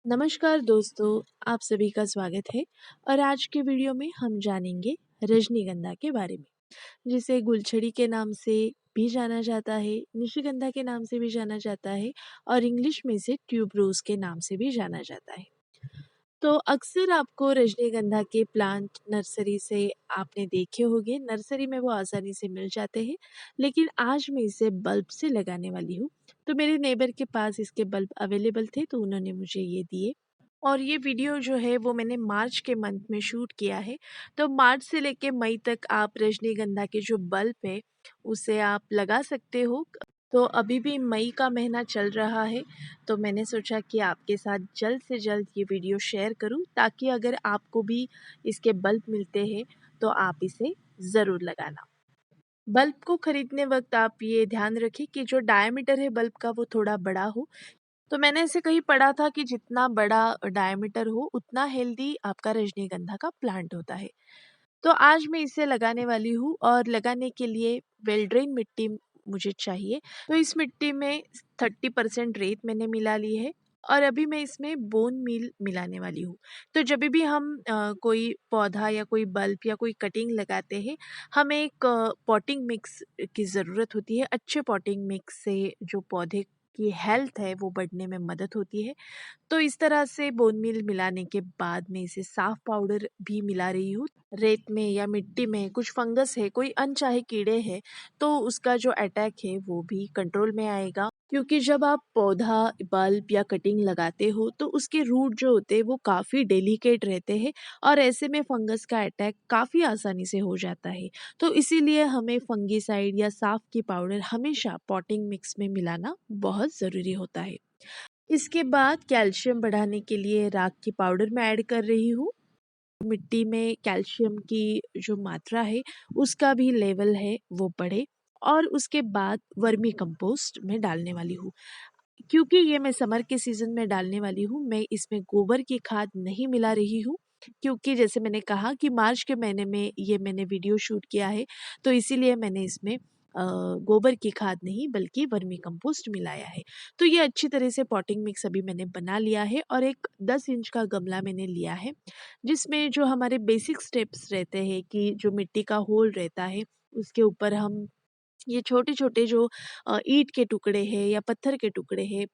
नमस्कार दोस्तों, आप सभी का स्वागत है। और आज के वीडियो में हम जानेंगे रजनीगंधा के बारे में, जिसे गुलछड़ी के नाम से भी जाना जाता है, निशिगंधा के नाम से भी जाना जाता है और इंग्लिश में इसे ट्यूबरोज के नाम से भी जाना जाता है। तो अक्सर आपको रजनीगंधा के प्लांट नर्सरी से आपने देखे होंगे, नर्सरी में वो आसानी से मिल जाते हैं। लेकिन आज मैं इसे बल्ब से लगाने वाली हूँ। तो मेरे नेबर के पास इसके बल्ब अवेलेबल थे, तो उन्होंने मुझे ये दिए। और ये वीडियो जो है वो मैंने मार्च के मंथ में शूट किया है। तो मार्च से लेके मई तक आप रजनीगंधा के जो बल्ब है उसे आप लगा सकते हो। तो अभी भी मई का महीना चल रहा है, तो मैंने सोचा कि आपके साथ जल्द से जल्द ये वीडियो शेयर करूं, ताकि अगर आपको भी इसके बल्ब मिलते हैं तो आप इसे ज़रूर लगाना। बल्ब को खरीदने वक्त आप ये ध्यान रखें कि जो डायमीटर है बल्ब का वो थोड़ा बड़ा हो। तो मैंने ऐसे कहीं पढ़ा था कि जितना बड़ा डायमीटर हो उतना हेल्दी आपका रजनीगंधा का प्लांट होता है। तो आज मैं इसे लगाने वाली हूँ और लगाने के लिए वेल ड्रेन मिट्टी मुझे चाहिए। तो इस मिट्टी में 30% रेत मैंने मिला ली है और अभी मैं इसमें बोन मील मिलाने वाली हूँ। तो जब भी हम कोई पौधा या कोई बल्ब या कोई कटिंग लगाते हैं, हमें एक पॉटिंग मिक्स की ज़रूरत होती है। अच्छे पॉटिंग मिक्स से जो पौधे की हेल्थ है वो बढ़ने में मदद होती है। तो इस तरह से बोन मील मिलाने के बाद मैं इसे साफ पाउडर भी मिला रही हूँ। रेत में या मिट्टी में कुछ फंगस है, कोई अनचाहे कीड़े हैं, तो उसका जो अटैक है वो भी कंट्रोल में आएगा। क्योंकि जब आप पौधा, बल्ब या कटिंग लगाते हो तो उसके रूट जो होते हैं वो काफ़ी डेलिकेट रहते हैं और ऐसे में फंगस का अटैक काफ़ी आसानी से हो जाता है। तो इसीलिए हमें फंगीसाइड या साफ की पाउडर हमेशा पॉटिंग मिक्स में मिलाना बहुत ज़रूरी होता है। इसके बाद कैल्शियम बढ़ाने के लिए राख की पाउडर मैं ऐड कर रही हूँ। मिट्टी में कैल्शियम की जो मात्रा है उसका भी लेवल है वो बढ़े। और उसके बाद वर्मी कंपोस्ट में डालने वाली हूँ। क्योंकि ये मैं समर के सीज़न में डालने वाली हूँ, मैं इसमें गोबर की खाद नहीं मिला रही हूँ। क्योंकि जैसे मैंने कहा कि मार्च के महीने में ये मैंने वीडियो शूट किया है, तो इसीलिए मैंने इसमें गोबर की खाद नहीं बल्कि वर्मी कंपोस्ट मिलाया है। तो ये अच्छी तरह से पॉटिंग मिक्स अभी मैंने बना लिया है और एक 10 इंच का गमला मैंने लिया है, जिसमें जो हमारे बेसिक स्टेप्स रहते हैं कि जो मिट्टी का होल रहता है, उसके ऊपर हम ये छोटे-छोटे जो ईंट के टुकड़े हैं या पत्थर के टुकड़े हैं,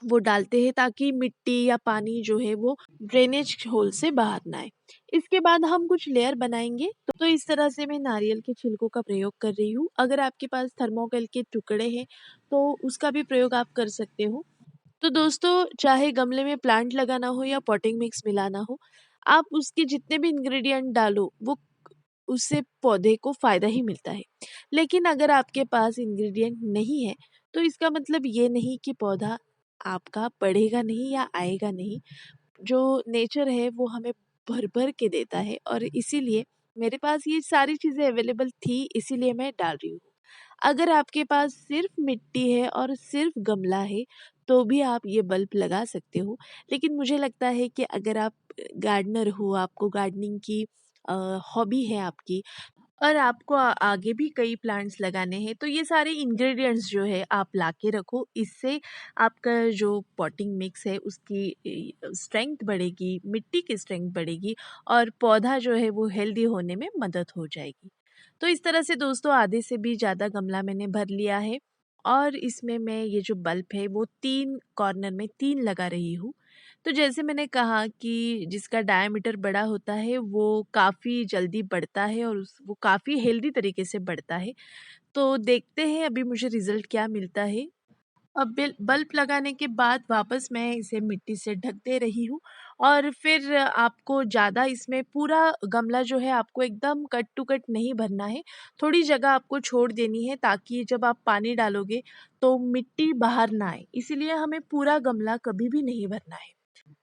वो डालते हैं ताकि मिट्टी या पानी जो है वो ड्रेनेज होल से बाहर ना आए। इसके बाद हम कुछ लेयर बनाएँगे, तो इस तरह से मैं नारियल के छिलकों का प्रयोग कर रही हूँ। अगर आपके पास थर्मोकोल के टुकड़े हैं, तो उसका भी प्रयोग आप कर सकते हो। तो दोस्तों, चाहे गमले में प्लांट लगाना हो या पॉटिंग मिक्स मिलाना हो, आप उसके जितने भी इंग्रेडिएंट डालो, वो उससे पौधे को फ़ायदा ही मिलता है। लेकिन अगर आपके पास इंग्रेडिएंट नहीं है, तो इसका मतलब ये नहीं कि पौधा आपका बढ़ेगा नहीं या आएगा नहीं। जो नेचर है वो हमें भर-भर के देता है और इसीलिए मेरे पास ये सारी चीज़ें अवेलेबल थी, इसीलिए मैं डाल रही हूँ। अगर आपके पास सिर्फ़ मिट्टी है और सिर्फ़ गमला है, तो भी आप ये बल्ब लगा सकते हो। लेकिन मुझे लगता है कि अगर आप गार्डनर हो, आपको गार्डनिंग की अ, हॉबी है आपकी और आपको आगे भी कई प्लांट्स लगाने हैं, तो ये सारे इंग्रेडिएंट्स जो है आप ला के रखो। इससे आपका जो पॉटिंग मिक्स है उसकी स्ट्रेंथ बढ़ेगी, मिट्टी की स्ट्रेंथ बढ़ेगी और पौधा जो है वो हेल्दी होने में मदद हो जाएगी। तो इस तरह से दोस्तों आधे से भी ज़्यादा गमला मैंने भर लिया है और इसमें मैं ये जो बल्ब है वो 3 कॉर्नर में 3 लगा रही हूँ। तो जैसे मैंने कहा कि जिसका डायमीटर बड़ा होता है वो काफ़ी जल्दी बढ़ता है और वो काफ़ी हेल्दी तरीके से बढ़ता है। तो देखते हैं अभी मुझे रिज़ल्ट क्या मिलता है। अब बल्ब लगाने के बाद वापस मैं इसे मिट्टी से ढक दे रही हूँ और फिर आपको ज़्यादा इसमें पूरा गमला जो है आपको एकदम कट टू कट नहीं भरना है। थोड़ी जगह आपको छोड़ देनी है ताकि जब आप पानी डालोगे तो मिट्टी बाहर ना आए। इसीलिए हमें पूरा गमला कभी भी नहीं भरना है।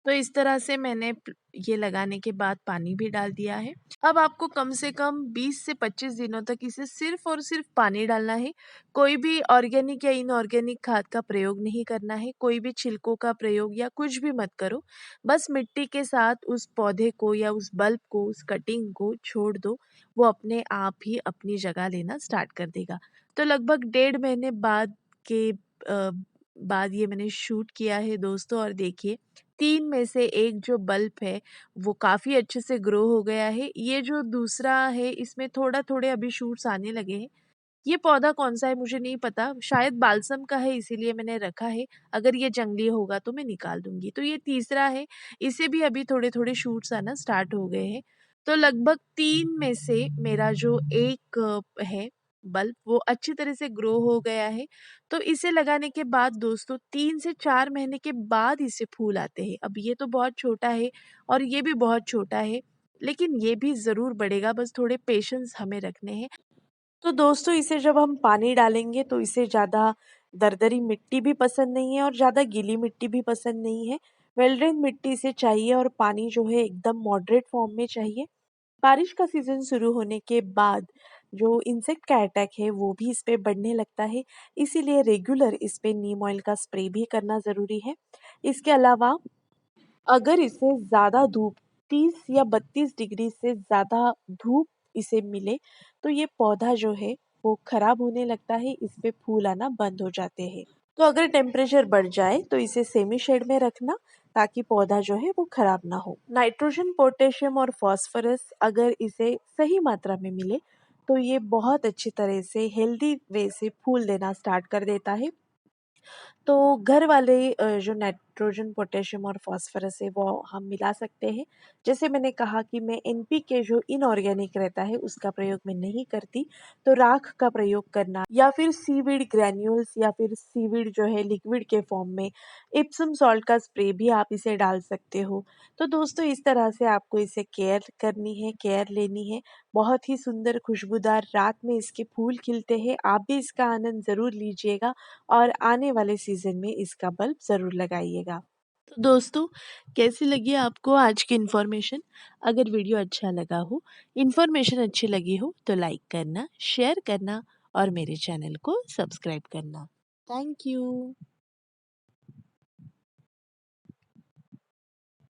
तो इस तरह से मैंने ये लगाने के बाद पानी भी डाल दिया है। अब आपको कम से कम 20 से 25 दिनों तक इसे सिर्फ़ और सिर्फ़ पानी डालना है। कोई भी ऑर्गेनिक या इनऑर्गेनिक खाद का प्रयोग नहीं करना है, कोई भी छिलकों का प्रयोग या कुछ भी मत करो। बस मिट्टी के साथ उस पौधे को या उस बल्ब को, उस कटिंग को छोड़ दो, वो अपने आप ही अपनी जगह लेना स्टार्ट कर देगा। तो लगभग डेढ़ महीने बाद के बाद ये मैंने शूट किया है दोस्तों। और देखिए 3 में से एक जो बल्ब है वो काफ़ी अच्छे से ग्रो हो गया है। ये जो दूसरा है इसमें थोड़े अभी शूट्स आने लगे हैं। ये पौधा कौन-सा है मुझे नहीं पता, शायद बाल्सम का है इसीलिए मैंने रखा है, अगर ये जंगली होगा तो मैं निकाल दूँगी। तो ये तीसरा है, इसे भी अभी थोड़े-थोड़े शूट्स आना स्टार्ट हो गए हैं। तो लगभग 3 में से मेरा जो एक है बल्ब वो अच्छी तरह से ग्रो हो गया है। तो इसे लगाने के बाद दोस्तों 3 से 4 महीने के बाद इसे फूल आते हैं। अब ये तो बहुत छोटा है और ये भी बहुत छोटा है, लेकिन ये भी ज़रूर बढ़ेगा, बस थोड़े पेशेंस हमें रखने हैं। तो दोस्तों इसे जब हम पानी डालेंगे तो इसे ज़्यादा दरदरी मिट्टी भी पसंद नहीं है और ज़्यादा गीली मिट्टी भी पसंद नहीं है। वेल ड्रेन मिट्टी इसे चाहिए और पानी जो है एकदम मॉडरेट फॉर्म में चाहिए। बारिश का सीज़न शुरू होने के बाद जो इंसेक्ट का अटैक है वो भी इस पे बढ़ने लगता है, इसीलिए रेगुलर इस पे नीम ऑयल का स्प्रे भी करना ज़रूरी है। इसके अलावा अगर इसे ज़्यादा धूप 30 या 32 डिग्री से ज़्यादा धूप इसे मिले तो ये पौधा जो है वो खराब होने लगता है, इस पे फूल आना बंद हो जाते हैं। तो अगर टेम्परेचर बढ़ जाए तो इसे सेमी शेड में रखना ताकि पौधा जो है वो खराब ना हो। नाइट्रोजन, पोटेशियम और फास्फोरस अगर इसे सही मात्रा में मिले तो ये बहुत अच्छी तरह से हेल्दी वे से फूल देना स्टार्ट कर देता है। तो घर वाले जो नाइट्रोजन, पोटेशियम और फास्फोरस है वो हम मिला सकते हैं। जैसे मैंने कहा कि मैं एनपीके जो इनऑर्गेनिक रहता है उसका प्रयोग मैं नहीं करती, तो राख का प्रयोग करना या फिर सीवीड ग्रैन्यूल्स या फिर सीवीड जो है लिक्विड के फॉर्म में इप्सम सॉल्ट का स्प्रे भी आप इसे डाल सकते हो। तो दोस्तों इस तरह से आपको इसे केयर करनी है, केयर लेनी है। बहुत ही सुंदर खुशबूदार रात में इसके फूल खिलते हैं, आप भी इसका आनंद ज़रूर लीजिएगा और आने वाले सीज़न में इसका बल्ब ज़रूर लगाइएगा। तो दोस्तों कैसी लगी आपको आज की इन्फॉर्मेशन? अगर वीडियो अच्छा लगा हो, इन्फॉर्मेशन अच्छी लगी हो तो लाइक करना, शेयर करना और मेरे चैनल को सब्सक्राइब करना। Thank you.